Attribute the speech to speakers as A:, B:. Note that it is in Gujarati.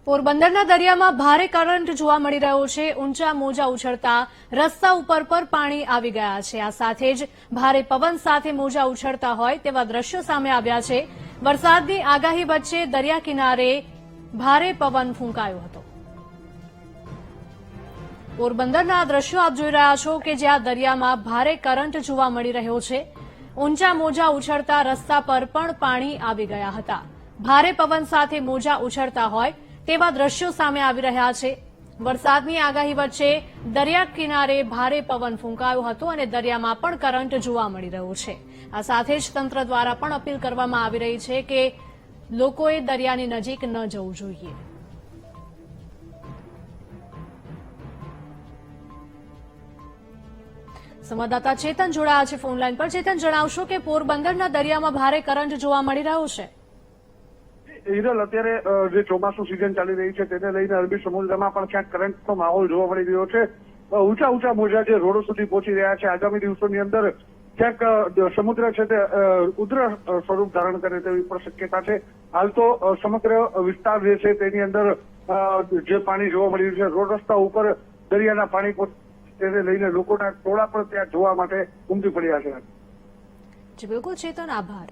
A: પોરબંદરના દરિયામાં ભારે કરંટ જોવા મળી રહ્યો છે। ઊંચા મોજા ઉછળતા રસ્તા ઉપર પર પાણી આવી ગયા છે। આ સાથે જ ભારે પવન સાથે મોજા ઉછળતા હોય તેવા દ્રશ્યો સામે આવ્યા છે। વરસાદની આગાહી વચ્ચે દરિયા કિનારે ભારે પવન ફૂંકાયો હતો। પોરબંદરના આ દ્રશ્યો આપ જોઈ રહ્યા છો કે જ્યાં દરિયામાં ભારે કરંટ જોવા મળી રહ્યો છે। ઊંચા મોજા ઉછળતા રસ્તા પર પણ પાણી આવી ગયા હતા। ભારે પવન સાથે મોજા ઉછળતા હોય તેવા દ્રશ્યો સામે આવી રહ્યા છે। વરસાદની આગાહી વચ્ચે દરિયા કિનારે ભારે પવન ફૂંકાયો હતો અને દરિયામાં પણ કરંટ જોવા મળી રહ્યો છે। આ સાથે જ તંત્ર દ્વારા પણ અપીલ કરવામાં આવી રહી છે કે લોકોએ દરિયાની નજીક ન જવું જોઈએ। સંવાદદાતા ચેતન જોડાયા છે ફોન લાઈન પર। ચેતન, જણાવશો કે પોરબંદરના દરિયામાં ભારે કરંટ જોવા મળી રહ્યો છે।
B: હિરલ, અત્યારે જે ચોમાસું સિઝન ચાલી રહી છે તેને લઈને અરબી સમુદ્રમાં પણ ક્યાંક કરંટનો માહોલ જોવા મળી રહ્યો છે। ઊંચા મોજા જે રોડો સુધી પહોંચી રહ્યા છે। આગામી દિવસોની અંદર ક્યાંક સમુદ્ર છે તે ઉગ્ર સ્વરૂપ ધારણ કરે તેવી પણ શક્યતા છે। હાલ તો સમગ્ર વિસ્તાર જે છે તેની અંદર જે પાણી જોવા મળી રહ્યું છે, રોડ રસ્તા ઉપર દરિયાના પાણી તેને લઈને લોકોના ટોળા પણ ત્યાં જોવા માટે ઉમટી પડ્યા છે।
A: જી બિલકુલ ચેતન, આભાર।